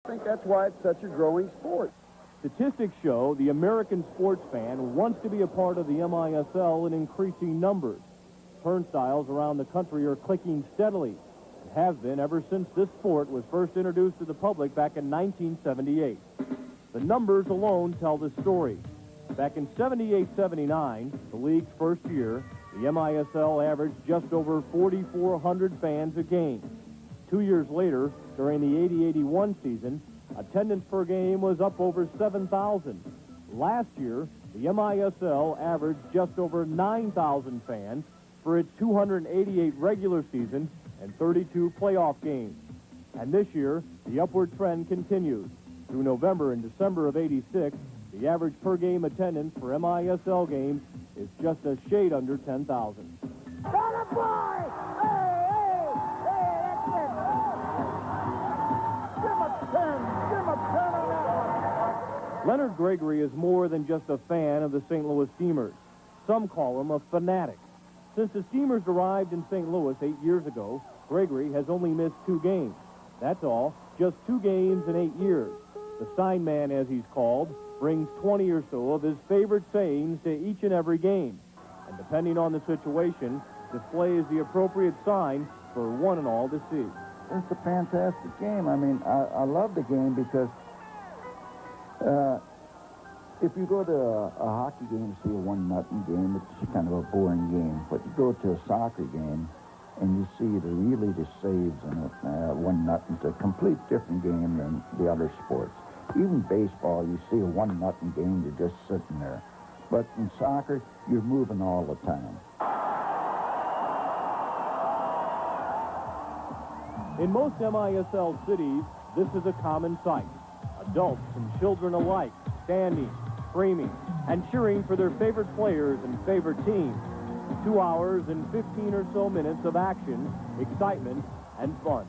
think that's why it's such a growing sport. Statistics show the American sports fan wants to be a part of the MISL in increasing numbers. Turnstiles around the country are clicking steadily. It has been ever since this sport was first introduced to the public back in 1978. The numbers alone tell the story. Back in 78-79, the league's first year, the MISL averaged just over 4,400 fans a game. 2 years later, during the 80-81 season, attendance per game was up over 7,000. Last year, the MISL averaged just over 9,000 fans for its 288 regular season and 32 playoff games. And this year, the upward trend continues. Through November and December of '86, the average per-game attendance for MISL games is just a shade under 10,000. Leonard Gregory is more than just a fan of the St. Louis Steamers. Some call him a fanatic. Since the Steamers arrived in St. Louis 8 years ago, Gregory has only missed 2 games. That's all, just 2 games in 8 years. The sign man, as he's called, brings 20 or so of his favorite sayings to each and every game. And depending on the situation, displays the appropriate sign for one and all to see. It's a fantastic game. I mean, I love the game because if you go to a hockey game, see a one-nothing game, it's kind of a boring game. But you go to a soccer game, and you see the saves in it, one-nothing. It's a complete different game than the other sports. Even baseball, you see a one-nothing game, you're just sitting there. But in soccer, you're moving all the time. In most MISL cities, this is a common sight. Adults and children alike standing, screaming, and cheering for their favorite players and favorite teams. 2 hours and 15 or so minutes of action, excitement, and fun.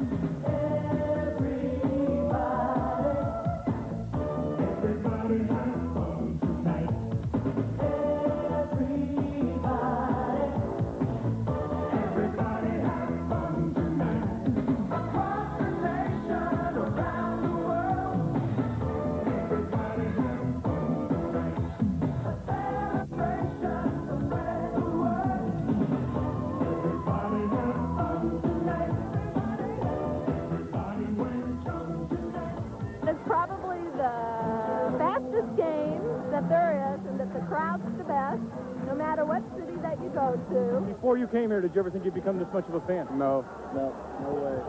No matter what city that you go to. Before you came here, did you ever think you'd become this much of a fan? No way.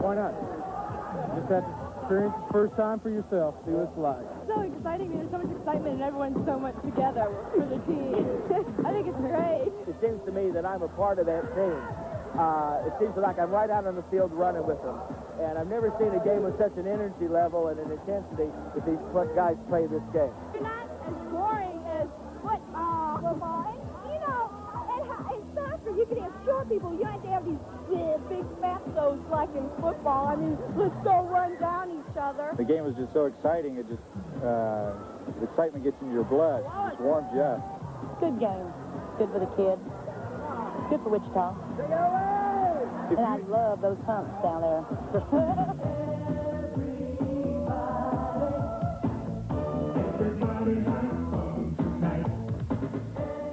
Why not? Just had to experience the first time for yourself, see what it's like. So exciting. There's so much excitement and everyone's so much together for the team. I think it's great. It seems to me that I'm a part of that team. It seems like I'm right out on the field running with them. And I've never seen a game with such an energy level and an intensity that these guys play this game. You're not as boring as football. You know, in soccer, you can have short people. You have to have these big fatos like in football. I mean, let's go run down each other. The game was just so exciting. It just, the excitement gets into your blood. It just warms you up. Good game. Good for the kids. Good for Wichita. And I love those humps down there.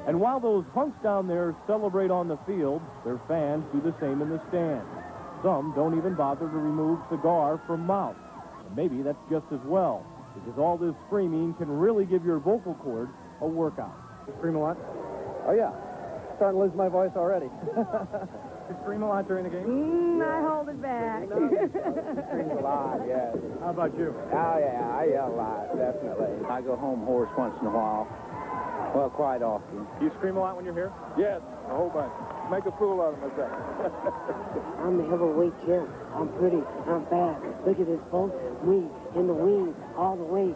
And while those hunks down there celebrate on the field, their fans do the same in the stands. Some don't even bother to remove cigar from mouth. And maybe that's just as well, because all this screaming can really give your vocal cords a workout. You scream a lot? Oh, yeah. Starting to lose my voice already. You scream a lot during the game? I hold it back. Scream a lot, yes. How about you? Oh, yeah, I yell a lot, definitely. I go home hoarse once in a while. Well, quite often. Do you scream a lot when you're here? Yes, a whole bunch. Make a fool out of myself. I'm the heavyweight champ. I'm pretty. I'm fast. Look at this, folks. Me in the wings all the way.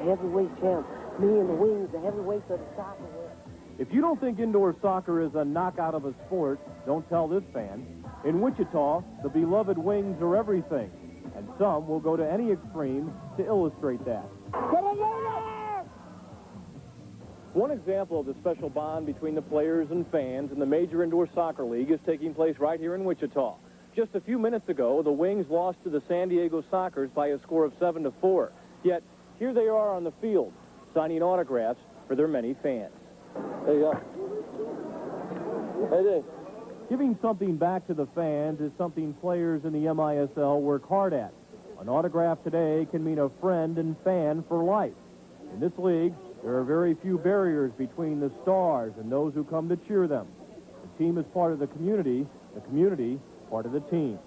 Heavyweight champ. Me in the wings, the heavyweights of the soccer world. If you don't think indoor soccer is a knockout of a sport, don't tell this fan. In Wichita, the beloved wings are everything, and some will go to any extreme to illustrate that. One example of the special bond between the players and fans in the major indoor soccer league is taking place right here in Wichita. Just a few minutes ago, the Wings lost to the San Diego Sockers by a score of 7-4. Yet, here they are on the field, signing autographs for their many fans. There you go. Hey, there. Giving something back to the fans is something players in the MISL work hard at. An autograph today can mean a friend and fan for life. In this league, there are very few barriers between the stars and those who come to cheer them. The team is part of the community part of the team.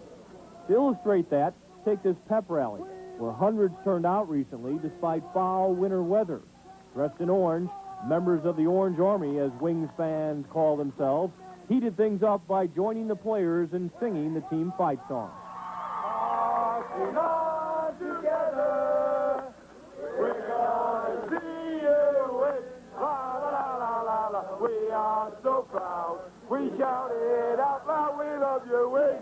To illustrate that, take this pep rally, where hundreds turned out recently despite foul winter weather. Dressed in orange, members of the Orange Army, as Wings fans call themselves, heated things up by joining the players in singing the team fight song. Marching on together, we're gonna see you win. La la la la la la, we are so proud. We shout it out loud, we love you, Wings,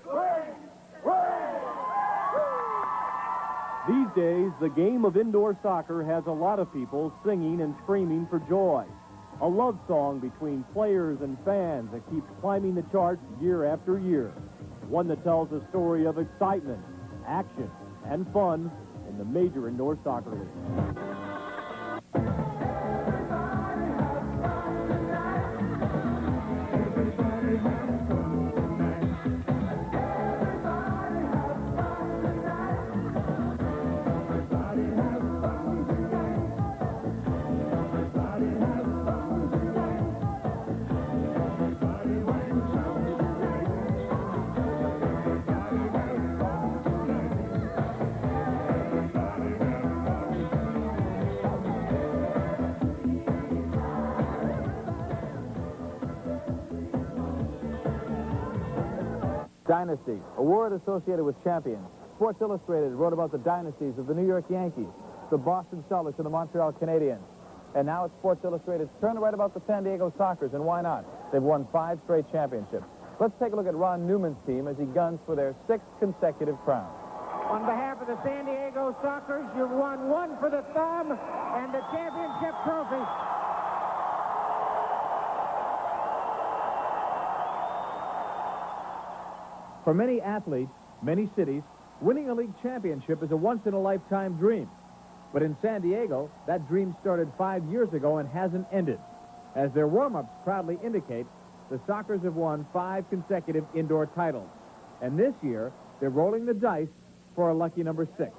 Wings, Wings. These days, the game of indoor soccer has a lot of people singing and screaming for joy. A love song between players and fans that keeps climbing the charts year after year. One that tells a story of excitement, action, and fun in the major indoor soccer league. Dynasty, a word associated with champions. Sports Illustrated wrote about the dynasties of the New York Yankees, the Boston Celtics, and the Montreal Canadiens. And now it's Sports Illustrated's turn to write about the San Diego Sockers, and why not? They've won 5 straight championships. Let's take a look at Ron Newman's team as he guns for their 6th consecutive crown. On behalf of the San Diego Sockers, you've won 1 for the thumb and the championship trophy. For many athletes, many cities, winning a league championship is a once-in-a-lifetime dream. But in San Diego, that dream started 5 years ago and hasn't ended. As their warm-ups proudly indicate, the Sockers have won 5 consecutive indoor titles. And this year, they're rolling the dice for a lucky number 6.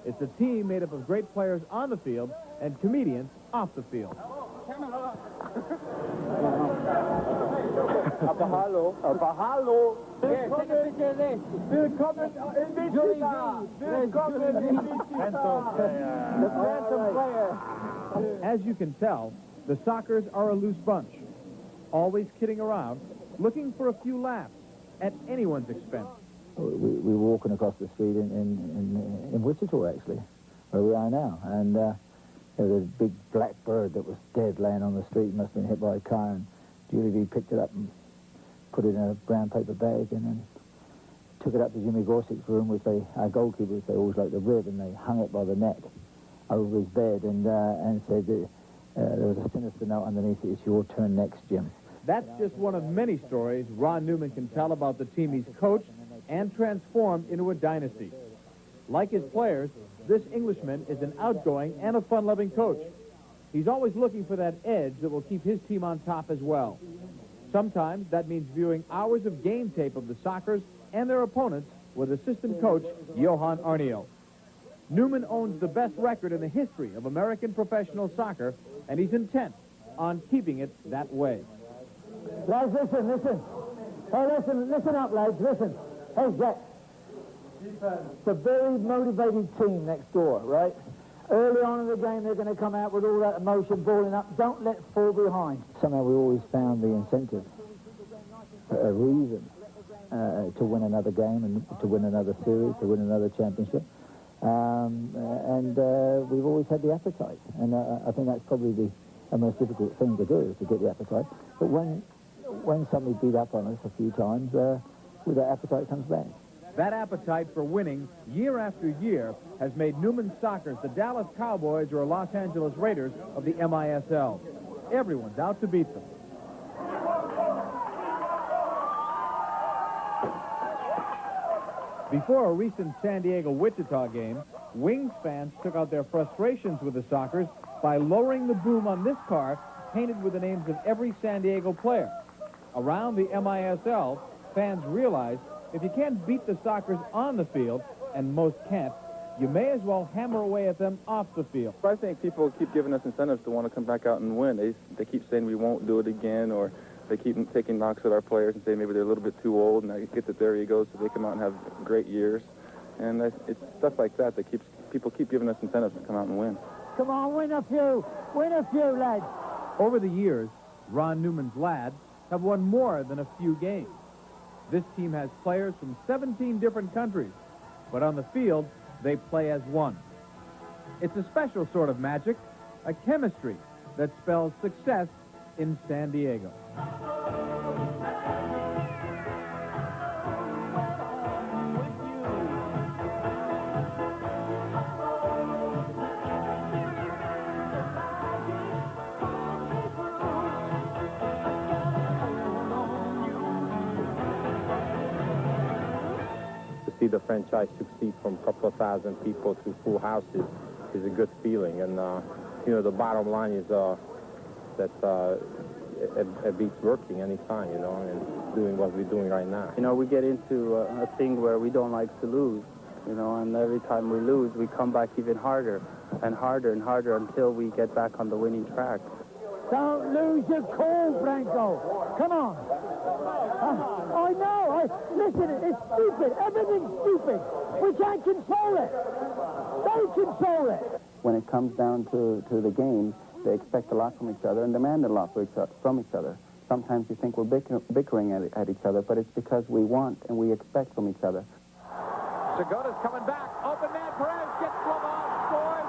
It's a team made up of great players on the field and comedians off the field. Apahalo. Apahalo. Here, take a picture of this. Willkommen in Wichita. Willkommen in Wichita. The phantom player. As you can tell, the Sockers are a loose bunch, always kidding around, looking for a few laughs at anyone's expense. We were walking across the street in Wichita, actually, where we are now, and there was a big black bird that was dead laying on the street, must have been hit by a car, and Julie V picked it up and put it in a brown paper bag and then took it up to Jimmy Gorsuch's room, which our goalkeepers, they always like the rib, and they hung it by the neck over his bed and said that, there was a sinister note underneath it, it's your turn next, Jim. That's just one of many stories Ron Newman can tell about the team he's coached and transformed into a dynasty. Like his players, this Englishman is an outgoing and a fun-loving coach. He's always looking for that edge that will keep his team on top as well. Sometimes that means viewing hours of game tape of the Sockers and their opponents with assistant coach Johan Arnio. Newman owns the best record in the history of American professional soccer, and he's intent on keeping it that way. Lads, listen. Oh, listen up, lads, listen. Hey, Jack. It's a very motivated team next door, right? Early on in the game, they're going to come out with all that emotion balling up. Don't let fall behind. Somehow we always found the incentive, a reason to win another game and to win another series, to win another championship. And we've always had the appetite. And I think that's probably the most difficult thing to do, is to get the appetite. But when somebody beat up on us a few times, that appetite comes back. That appetite for winning year after year has made Newman Sockers the Dallas Cowboys or Los Angeles Raiders of the MISL. Everyone's out to beat them. Before a recent San Diego-Wichita game, Wings fans took out their frustrations with the Sockers by lowering the boom on this car painted with the names of every San Diego player. Around the MISL, fans realized if you can't beat the Sockers on the field, and most can't, you may as well hammer away at them off the field. I think people keep giving us incentives to want to come back out and win. They keep saying we won't do it again, or they keep taking knocks at our players and say maybe they're a little bit too old, and that gets at their egos, so they come out and have great years. And it's stuff like that that people keep giving us incentives to come out and win. Come on, win a few, lads. Over the years, Ron Newman's lads have won more than a few games. This team has players from 17 different countries, but on the field, they play as one. It's a special sort of magic, a chemistry that spells success in San Diego. See the franchise succeed from a couple of thousand people to full houses is a good feeling. And, you know, the bottom line is that it beats working anytime, you know, and doing what we're doing right now. You know, we get into a thing where we don't like to lose, you know, and every time we lose, we come back even harder and harder and harder until we get back on the winning track. Don't lose your cool, Branko. Come on. I know. Listen, it's stupid. Everything's stupid. We can't control it. They control it. When it comes down to the game, they expect a lot from each other and demand a lot from each other. Sometimes you think we're bickering at each other, but it's because we want and we expect from each other. Segoda's coming back. Open man. Perez gets one on, scores.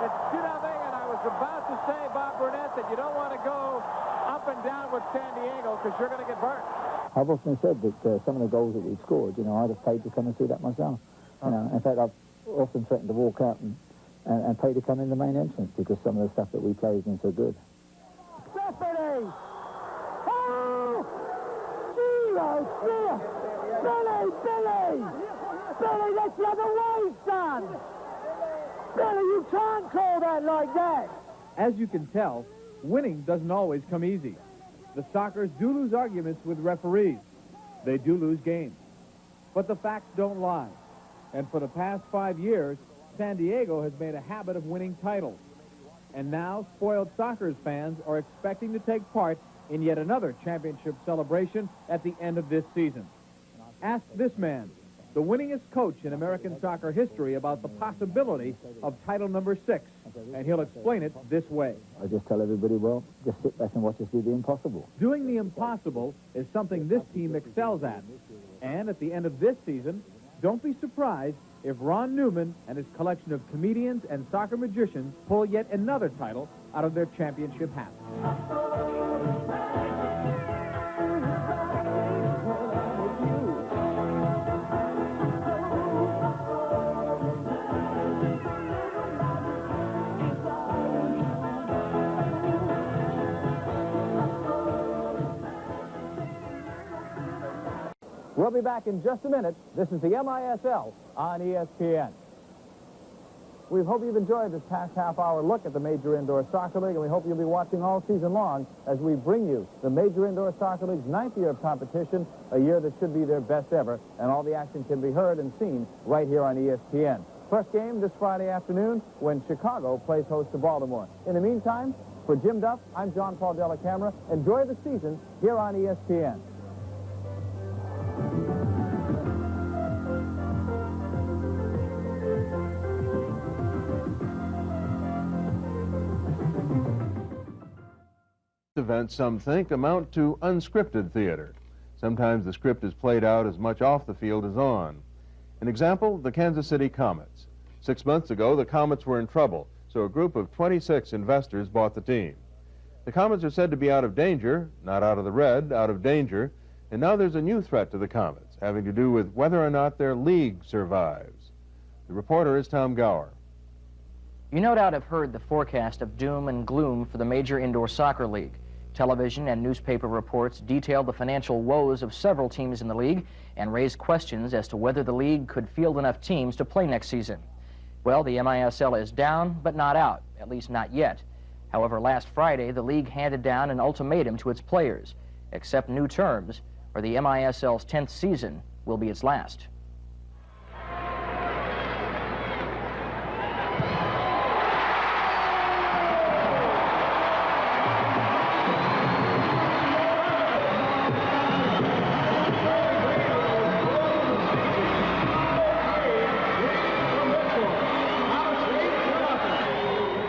It's 2-0, and I was about to say, Bob Burnett, that you don't want to go up and down with San Diego because you're going to get burnt. I've often said that some of the goals that we've scored, you know, I'd have paid to come and see that myself. You know, in fact, I've often threatened to walk out and pay to come in the main entrance because some of the stuff that we play has been so good. Stephanie! Oh! Zero, dear! Billy, that's the other way, son! Billy, you can't call that like that! As you can tell, winning doesn't always come easy. The Sockers do lose arguments with referees. They do lose games. But the facts don't lie. And for the past 5 years, San Diego has made a habit of winning titles. And now, spoiled Sockers fans are expecting to take part in yet another championship celebration at the end of this season. Ask this man, the winningest coach in American soccer history, about the possibility of title number 6, and he'll explain it this way. I just tell everybody, well, just sit back and watch us do the impossible. Doing the impossible is something this team excels at. And at the end of this season, don't be surprised if Ron Newman and his collection of comedians and soccer magicians pull yet another title out of their championship hat. We'll be back in just a minute. This is the MISL on ESPN. We hope you've enjoyed this past half-hour look at the Major Indoor Soccer League, and we hope you'll be watching all season long as we bring you the Major Indoor Soccer League's 9th year of competition, a year that should be their best ever, and all the action can be heard and seen right here on ESPN. First game this Friday afternoon when Chicago plays host to Baltimore. In the meantime, for Jim Duff, I'm John Paul Della Camera. Enjoy the season here on ESPN. Events, some think, amount to unscripted theater. Sometimes the script is played out as much off the field as on. An example, the Kansas City Comets. 6 months ago, the Comets were in trouble, so a group of 26 investors bought the team. The Comets are said to be out of danger, not out of the red, out of danger, and now there's a new threat to the Comets, having to do with whether or not their league survives. The reporter is Tom Gower. You no doubt have heard the forecast of doom and gloom for the Major Indoor Soccer League. Television and newspaper reports detailed the financial woes of several teams in the league and raised questions as to whether the league could field enough teams to play next season. Well, the MISL is down, but not out, at least not yet. However, last Friday, the league handed down an ultimatum to its players: accept new terms, or the MISL's 10th season will be its last.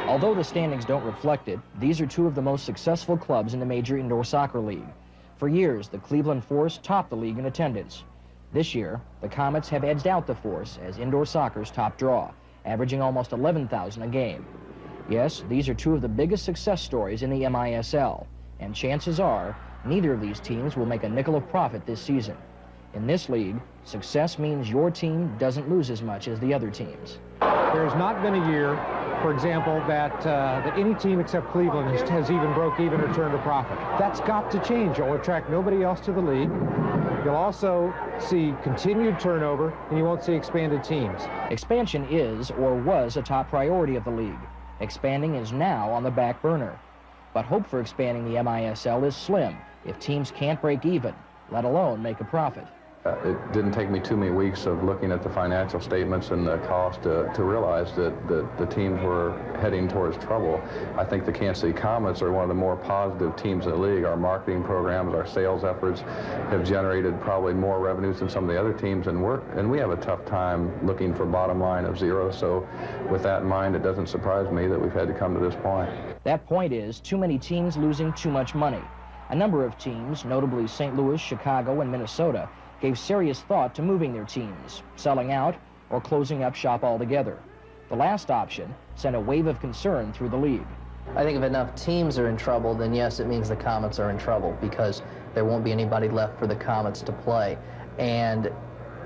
Although the standings don't reflect it, these are two of the most successful clubs in the major indoor soccer league. For years, the Cleveland Force topped the league in attendance. This year, the Comets have edged out the Force as indoor soccer's top draw, averaging almost 11,000 a game. Yes, these are two of the biggest success stories in the MISL, and chances are neither of these teams will make a nickel of profit this season. In this league, success means your team doesn't lose as much as the other teams. There's not been a year, for example, that any team except Cleveland has even broke even or turned a profit. That's got to change. It'll attract nobody else to the league. You'll also see continued turnover, and you won't see expanded teams. Expansion is, or was, a top priority of the league. Expanding is now on the back burner. But hope for expanding the MISL is slim if teams can't break even, let alone make a profit. It didn't take me too many weeks of looking at the financial statements and the cost to realize that the teams were heading towards trouble. I think the Kansas City Comets are one of the more positive teams in the league. Our marketing programs, our sales efforts have generated probably more revenues than some of the other teams, and we have a tough time looking for bottom line of zero. So with that in mind, it doesn't surprise me that we've had to come to this point. That point is too many teams losing too much money. A number of teams, notably St. Louis, Chicago, and Minnesota, gave serious thought to moving their teams, selling out, or closing up shop altogether. The last option sent a wave of concern through the league. I think if enough teams are in trouble, then yes, it means the Comets are in trouble, because there won't be anybody left for the Comets to play. And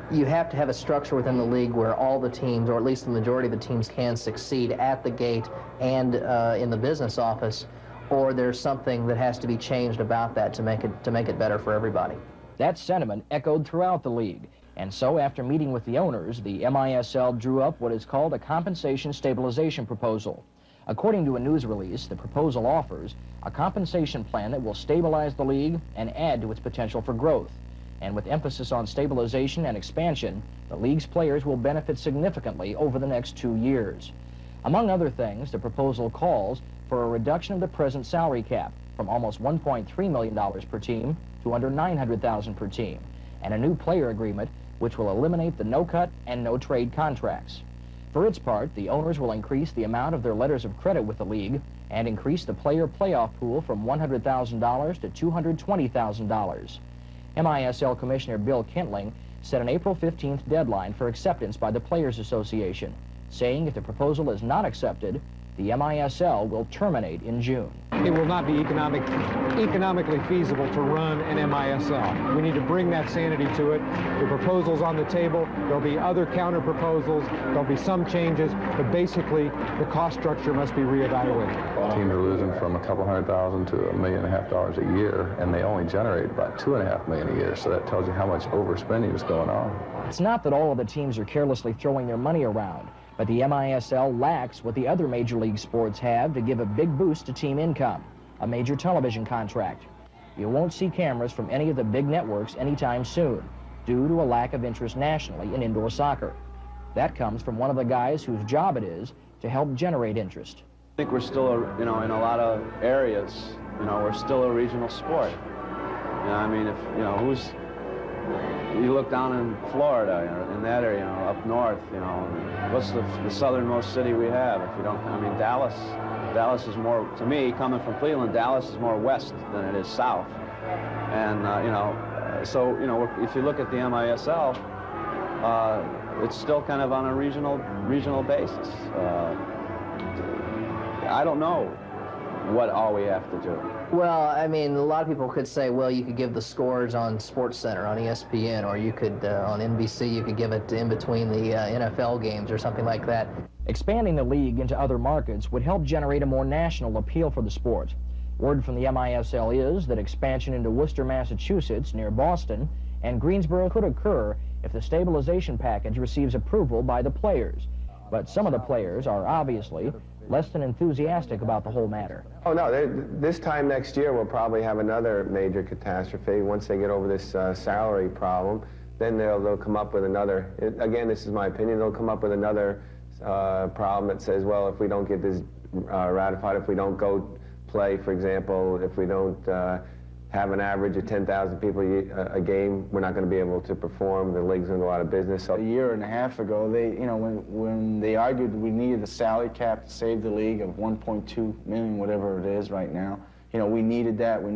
you have to have a structure within the league where all the teams, or at least the majority of the teams, can succeed at the gate and in the business office, or there's something that has to be changed about that to make it better for everybody. That sentiment echoed throughout the league, and so after meeting with the owners, the MISL drew up what is called a compensation stabilization proposal. According to a news release, the proposal offers a compensation plan that will stabilize the league and add to its potential for growth. And with emphasis on stabilization and expansion, the league's players will benefit significantly over the next 2 years. Among other things, the proposal calls for a reduction of the present salary cap from almost $1.3 million per team to under $900,000 per team, and a new player agreement which will eliminate the no-cut and no-trade contracts. For its part, the owners will increase the amount of their letters of credit with the league and increase the player playoff pool from $100,000 to $220,000. MISL Commissioner Bill Kentling set an April 15th deadline for acceptance by the Players Association, saying if the proposal is not accepted, the MISL will terminate in June. It will not be economically feasible to run an MISL. We need to bring that sanity to it. The proposal's on the table. There'll be other counter proposals. There'll be some changes, but basically the cost structure must be reevaluated. Teams are losing from a couple $100,000 to $1.5 million a year, and they only generate about $2.5 million a year, so that tells you how much overspending is going on. It's not that all of the teams are carelessly throwing their money around, but the MISL lacks what the other major league sports have to give a big boost to team income, a major television contract. You won't see cameras from any of the big networks anytime soon, due to a lack of interest nationally in indoor soccer. That comes from one of the guys whose job it is to help generate interest. I think we're still, in a lot of areas, we're still a regional sport. I mean, if, you look down in Florida, in that area, up north, what's the southernmost city we have? If you don't, Dallas is more, to me, coming from Cleveland, Dallas is more west than it is south. And, so, if you look at the MISL, it's still kind of on a regional basis. I don't know what all we have to do. Well, I mean, a lot of people could say, well, you could give the scores on SportsCenter, on ESPN, or you could, on NBC, you could give it in between the NFL games or something like that. Expanding the league into other markets would help generate a more national appeal for the sport. Word from the MISL is that expansion into Worcester, Massachusetts, near Boston, and Greensboro could occur if the stabilization package receives approval by the players. But some of the players are obviously less than enthusiastic about the whole matter. Oh, no, this time next year we'll probably have another major catastrophe. Once they get over this salary problem, then they'll come up with another, again, this is my opinion, they'll come up with another problem that says, well, if we don't get this ratified, if we don't go play, for example, if we don't have an average of 10,000 people a game, we're not going to be able to perform. The league's going to go out of business. So a year and a half ago, when they argued we needed a salary cap to save the league of 1.2 million, whatever it is right now, we needed that. We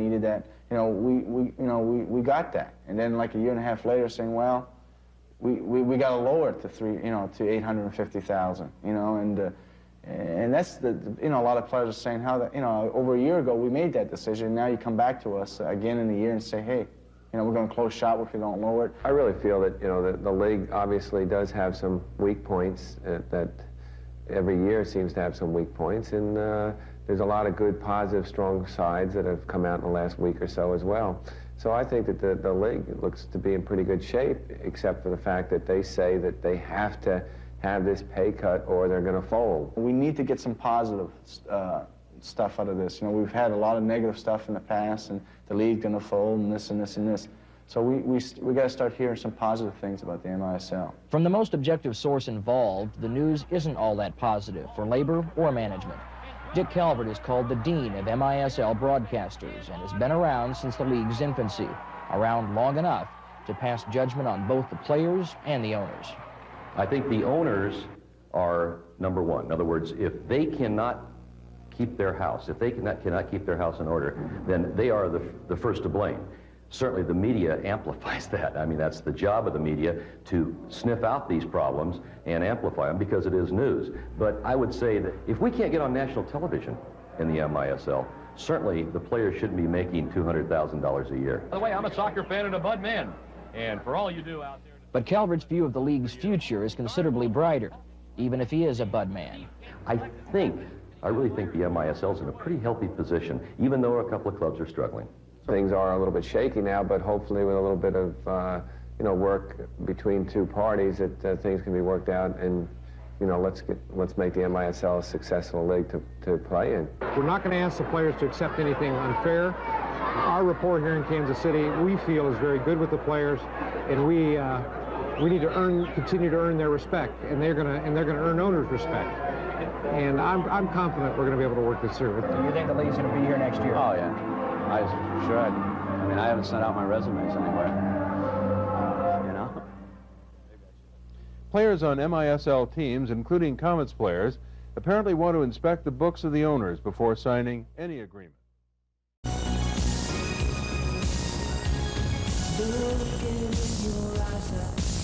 got that. And then like a year and a half later, saying, well, we got to lower it to to 850,000. And that's a lot of players are saying how that, over a year ago we made that decision. Now you come back to us again in a year and say, hey, we're going to close shop if we don't lower it. I really feel that, the league obviously does have some weak points, that every year seems to have some weak points, and there's a lot of good, positive, strong sides that have come out in the last week or so as well. So I think that the league looks to be in pretty good shape, except for the fact that they say that they have to have this pay cut or they're going to fold. We need to get some positive stuff out of this. We've had a lot of negative stuff in the past, and the league's going to fold, and this and this and this. So we got to start hearing some positive things about the MISL. From the most objective source involved, the news isn't all that positive for labor or management. Dick Calvert is called the Dean of MISL Broadcasters and has been around since the league's infancy, around long enough to pass judgment on both the players and the owners. I think the owners are number one. In other words, if they cannot keep their house, if they cannot keep their house in order, then they are the first to blame. Certainly the media amplifies that. I mean, that's the job of the media, to sniff out these problems and amplify them because it is news. But I would say that if we can't get on national television in the MISL, certainly the players shouldn't be making $200,000 a year. By the way, I'm a soccer fan and a Bud man, and for all you do out there... But Calvert's view of the league's future is considerably brighter, even if he is a Bud man. I really think the MISL is in a pretty healthy position, even though a couple of clubs are struggling. Things are a little bit shaky now, but hopefully with a little bit of work between two parties, that things can be worked out, and let's make the MISL a successful league to play in. We're not going to ask the players to accept anything unfair. Our rapport here in Kansas City, we feel, is very good with the players, and we need to continue to earn their respect, and they're going to earn owners' respect. And I'm confident we're going to be able to work this through. Do you think the league's going to be here next year? Oh yeah, I should. I mean, I haven't sent out my resumes anywhere. Players on MISL teams, including Comets players, apparently want to inspect the books of the owners before signing any agreement. Look in your eyes.